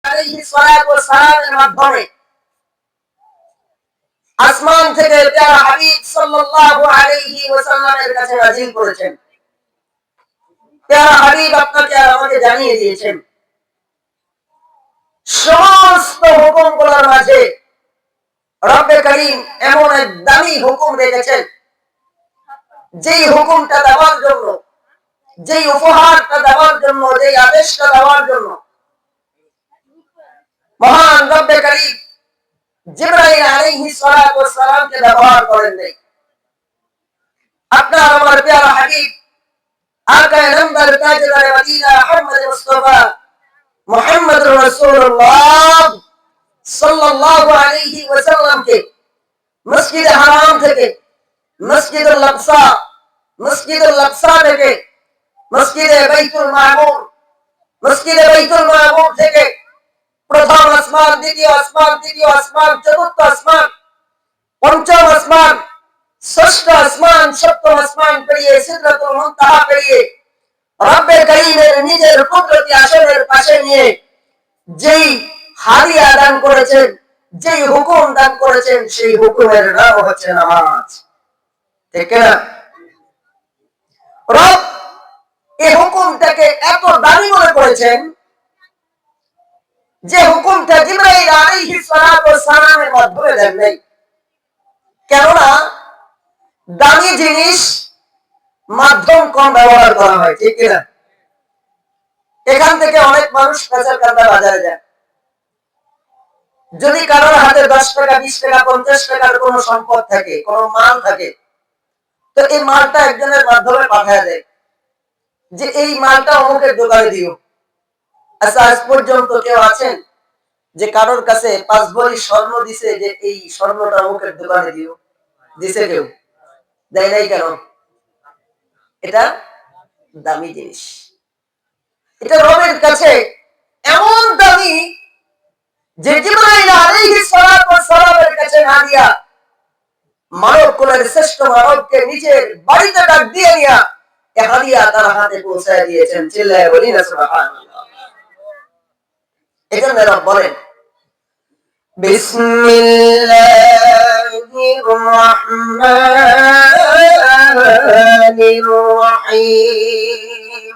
আলাইহিস সালাতু ওয়াস সালামের মাধ্যমে আসমান থেকে প্যারা হাবিব সাল্লাল্লাহু আলাইহি ওয়াসাল্লামের কাছে নাযিল করেছেন। প্যারা হাবিব আপনাকে আর আমাকে জানিয়ে দিয়েছেন সমস্ত হুকুমগুলোর মাঝে রব্বে করিম এমন এক দামি হুকুম রেখেছেন, যেই হুকুমটা দেওয়ার জন্য, যেই উপহারটা দেওয়ার জন্য, যেই আদেশটা দেওয়ার জন্য মহান রব্বে করিম জিবরাইল আলাইহিস সালাতু ওয়াস সালামকে ব্যবহার করেন নাই। আপনার আমার প্যারা হাবিব আকায়ে নাম্বার তাজদার মদিনা মুহাম্মদ মুস্তাফা মুহাম্মদুর রাসূলুল্লাহ সাল্লাল্লাহু আলাইহি ওয়াসাল্লামকে মসজিদে হারাম থেকে, মসজিদুল আকসা থেকে, মসজিদে বাইতুল মামুর থেকে প্রথম আসমান, দ্বিতীয় আসমান, তৃতীয় আসমান, চতুর্থ আসমান, পঞ্চম আসমান, ষষ্ঠ আসমান, সপ্তম আসমান পেরিয়ে সিদরাতুল মুনতাহা পেরিয়ে রব্বে করিমের নিজের কুদরতি আসনের পাশে নিয়ে যেই হাদিয়া দান করেছেন, যেই হুকুম দান করেছেন, সেই হুকুমের নাম হচ্ছে নামাজ। ঠিক না? রব এই হুকুমটাকে এত দামি মনে করেছেন যে হুকুমটা জিবরাইল আলাইহিস সালাতু ওয়াস সালামের মাধ্যমে দেন নাই। কেননা দামি জিনিস মাধ্যম কম ব্যবহার করা হয়। ঠিক না? এখান থেকে অনেক মানুষ কাঁচার কান্দা বাজারে যায়। যদি কারোর হাতে 10 টাকা, 20 টাকা, 50 টাকার কোন সম্পদ থাকে, কোন মাল থাকে, তো এই মালটা একজনের মাধ্যমে পাঠায় দেয় যে এই মালটা অমুকের দোকানে দিও। আচ্ছা, আজ পর্যন্ত কেউ আছেন যে কারোর কাছে 5 ভরি স্বর্ণ দিছে যে এই স্বর্ণটা অমুকের দোকানে দিও? দিছে কেউ? দেয় নাই। কেন? এটা দামি জিনিস। এটা রবের কাছে এমন দামি যে জিবরাইল আলাইহিস সালাতু ওয়াস সালামের কাছে না দিয়া মানব কুলের শ্রেষ্ঠ মানবকে নিজের বাড়িতে ডাক দিয়ে নিয়া এই হাদিয়া তার হাতে পৌঁছায় দিয়েছেন। চিল্লায়ে বলি না সুবহানাল্লাহ। এজন্য রব বলেন বিসমিল্লাহির রহমানির রহিম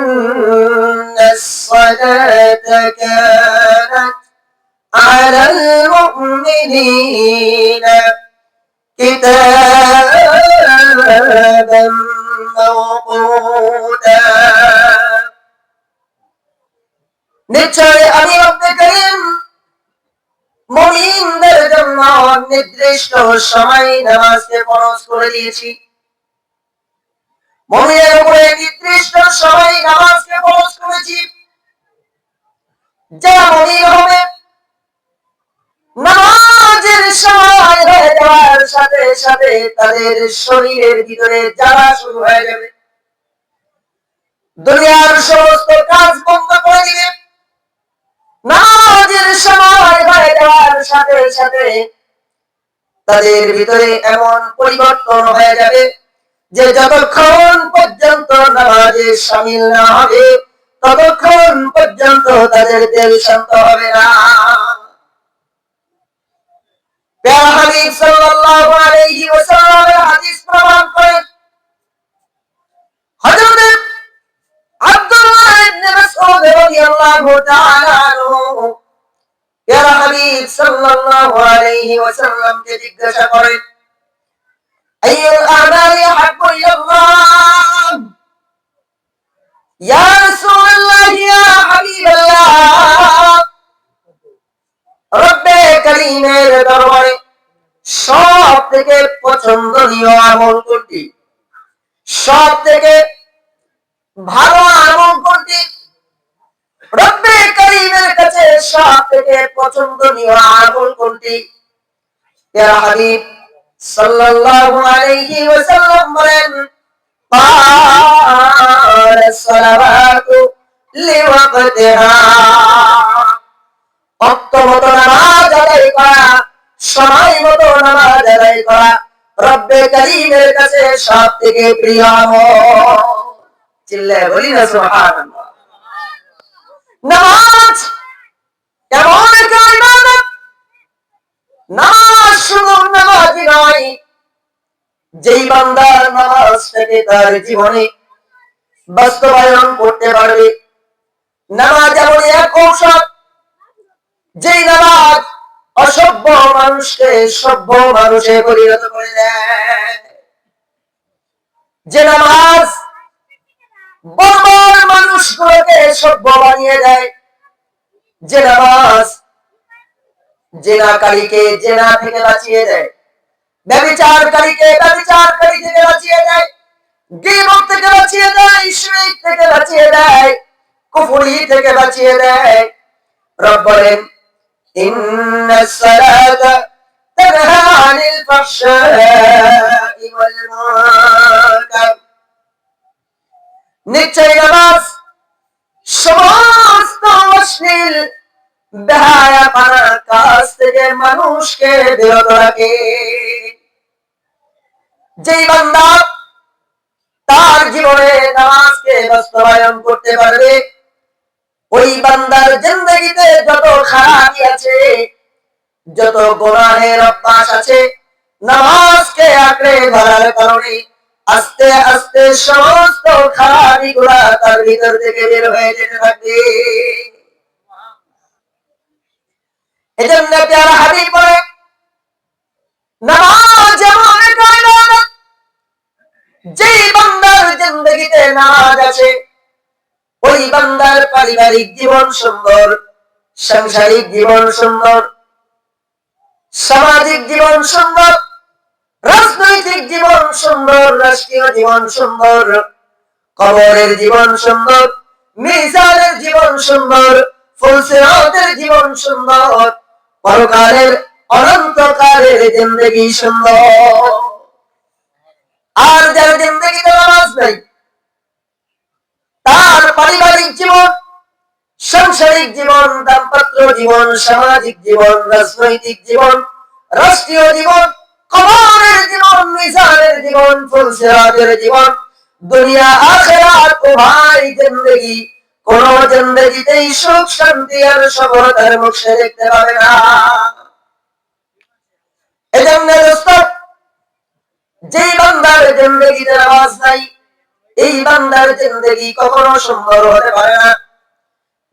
ইন্নাস সালাতা কানাত আলাল মুমিনিনা কিতাবাম মাওকুতা। নিশ্চয় আমি রব্বে করিম মুমিনদের জন্য নির্দিষ্ট সময় নামাজকে ফরজ করে দিয়েছি। মুমিনের উপরে নির্দিষ্ট সময় নামাজকে ফরজ করেছি। যারা মুমিন হবে নামাজের সময় হয়ে যাওয়ার সাথে সাথে তাদের শরীরের ভিতরে জ্বালা শুরু হয়ে যাবে, দুনিয়ার সমস্ত কাজ বন্ধ করে দিবে। নামাজের সময় হয়ে যাওয়ার সাথে সাথে তাদের ভিতরে এমন পরিবর্তন হয়ে যাবে যে যতক্ষণ পর্যন্ত নামাজে শামিল না হবে ততক্ষণ পর্যন্ত তাদের দিল শান্ত হবে না। প্যারা হাবিব সাল্লাল্লাহু আলাইহি ওয়াসাল্লামের হাদিস প্রমাণ করে হযরত আব্দুল্লাহ ইবনে মাসউদ রাদিয়াল্লাহু তাআলা আনহু প্যারা হাবিব সাল্লাল্লাহু আলাইহি ওয়াসাল্লামকে জিজ্ঞাসা করেন, আইয়ুল আমালি আহাব্বু ইলাল্লাহ? ইয়া রাসূলুল্লাহ, ইয়া হাবিবাল্লাহ, রব্বে করিমের দরবারে সব থেকে পছন্দনীয় আমল কোনটি? সব থেকে ভালো আমল কোনটি? রব্বে করিমের কাছে সব থেকে পছন্দনীয় আমল কোনটি? ইয়া হাবিব সাল্লাল্লাহু আলাইহি ওয়াসাল্লাম বলেন, পাঁচ সালাওয়াতু লিওয়াক্তিহা, ওয়াক্ত মতো নামাজ আদায় করা, সময় মতো নামাজ আদায় করা রব্বে করিমের কাছে সব থেকে প্রিয় আমল। চিল্লায়ে বলি না সুবহানাল্লাহ। নামাজ এমন একটা ইবাদত, নামাজ শুধু নামাজই নয়, যেই বান্দা নামাজটাকে তার জীবনে বাস্তবায়ন করতে পারবে। নামাজ এমন এক ঔষধ, যেই নামাজ অসভ্য মানুষকে সভ্য মানুষে পরিণত করে দেয়। যে নামাজ বর্বর মানুষগুলোকে সভ্য বানিয়ে দেয়। যে নামাজ জেনাকারীকে জেনা থেকে বাঁচিয়ে দেয়, ব্যভিচারকারীকে ব্যভিচারকারী থেকে বাঁচিয়ে দেয়, গীবত থেকে বাঁচিয়ে দেয়, শিরক থেকে বাঁচিয়ে দেয়, কুফরি থেকে বাঁচিয়ে দেয়। রব বলেন, ইন্নাস সালাতা তানহা আনিল ফাহশাই ওয়াল মুনকার। নিশ্চয় নামাজ সমস্ত অশ্লীল বেহায়াপনা কাজ থেকে মানুষকে বিরত রাখে। যেই বান্দা তার জীবনে নামাজকে বাস্তবায়ন করতে পারবে, ওই বান্দার জিন্দেগিতে যত খারাপি আছে, যত গুনাহের অভ্যাস আছে, নামাজকে আঁকড়ে ধরার কারণে আস্তে আস্তে সমস্ত খারাপি গুলা তার ভিতর থেকে বের হয়ে যেতে থাকবে। এজন্য প্যারা হাবিব বলে, নামাজ এমন একটা ইবাদত, যেই বান্দার জিন্দেগিতে নামাজ আছে, ওই বান্দার পারিবারিক জীবন সুন্দর, সাংসারিক জীবন সুন্দর, সামাজিক জীবন সুন্দর, রাজনৈতিক জীবন সুন্দর, রাষ্ট্রীয় জীবন সুন্দর, কবরের জীবন সুন্দর, মিজানের জীবন সুন্দর, ফুলসিরাতের জীবন সুন্দর, পরকালের অনন্তকালের জিন্দেগি সুন্দর। আর যার জিন্দেগিতে নামাজ নাই, তার পারিবারিক জীবন, সাংসারিক জীবন, দাম্পত্য জীবন, সামাজিক জীবন, রাজনৈতিক জীবন, রাষ্ট্রীয় জীবন, কবরের জীবন, মিজানের জীবন, ফুলসিরাতের জীবন, দুনিয়া আখিরাত উভয় জিন্দেগি, কোন জিন্দেগিতেই সুখ শান্তি আর সফলতার মুখ সে দেখতে পাবে না। এজন্য দোস্ত, যেই বান্দার জিন্দেগিতে নামাজ নাই, এই বান্দার জিন্দেগি কখনো সুন্দর হতে পারে না।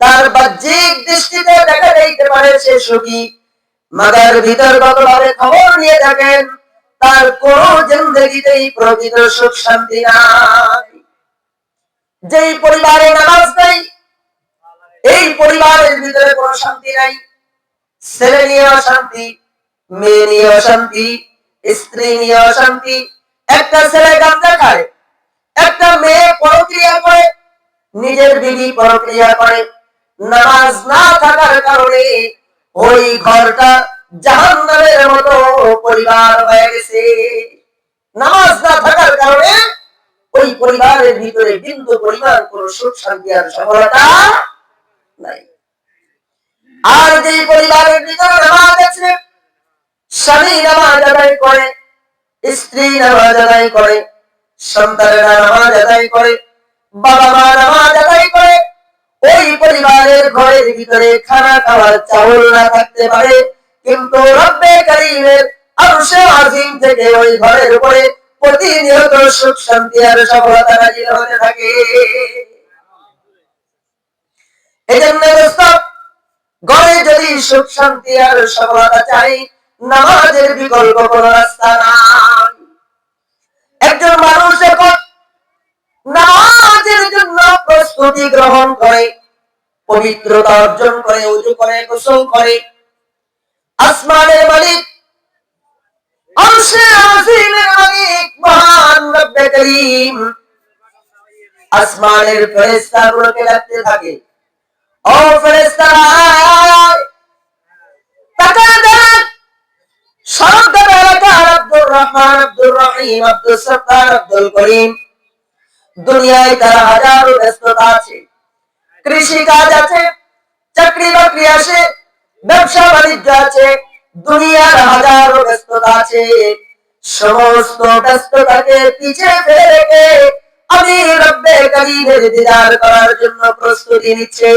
তার বাহ্যিক দৃষ্টিতে দেখা যাইতে পারে সে সুখী, মাগার ভিতরগতভাবে খবর নিয়ে থাকেন, তার কোন জিন্দেগিতেই প্রকৃত সুখ শান্তি নাই। যেই পরিবারে নামাজ নাই, এই পরিবারের ভিতরে কোনো শান্তি নাই। ছেলে নিয়ে অশান্তি, মেয়ে নিয়ে অশান্তি, স্ত্রী নিয়ে অশান্তি। একটা ছেলে গাঁজা খায়, একটা মেয়ে পরক্রিয়া করে, নিজের বিবি পরক্রিয়া করে। নামাজ না থাকার কারণে ওই ঘরটা জাহান্নামের মতো পরিবার হয়ে গেছে। নামাজ না থাকার কারণে ওই পরিবারের ভিতরে বিন্দু পরিমাণ কোন সুখ শান্তি আর সফলতা নাই। আর যে পরিবারের ভিতরে নামাজ আছে, স্বামী নামাজ আদায় করে, স্ত্রী নামাজ আদায় করে, সন্তানেরা নামাজ আদায় করে, বাবা মা নামাজ আদায় করে, ওই পরিবারের ঘরের ভিতরে খানা খাওয়ার চাউল না থাকতে পারে, কিন্তু রব্বে কারীমের আরশে আজিম থেকে ওই ঘরের উপরে প্রতিনিয়ত সুখ শান্তি আর সফলতা নাযিল হতে থাকে। এজন্য দোস্ত, ঘরে যদি সুখ শান্তি আর সফলতা চাই, নামাজের বিকল্প কোন রাস্তা নাই। একজন মানুষ যখন নামাজের জন্য প্রস্তুতি গ্রহণ করে, পবিত্রতা অর্জন করে, ওযু করে, গোসল করে, আসমানের মালিক, আরশে আজিমের মালিক মহান রব্বে করিম আসমানের ফেরেশতাগুলোকে ডাকতে থাকে, ও ফেরেশতারা তাকায় দেখ, সরকার এলাকার আব্দুর রহমান, আব্দুর রহিম, আব্দুল সত্তার, আব্দুল করিম, দুনিয়ায় তারা হাজারো ব্যস্ততা আছে, কৃষি কাজ আছে, চাকরি বাকরি আছে, ব্যবসা বাণিজ্য আছে, দুনিয়ার হাজারো ব্যস্ততা আছে। সমস্ত ব্যস্ততাকে পিছিয়ে ফেলে রেখে আমি রব্বে কারীমের দিদার করার জন্য প্রস্তুতি নিচ্ছে।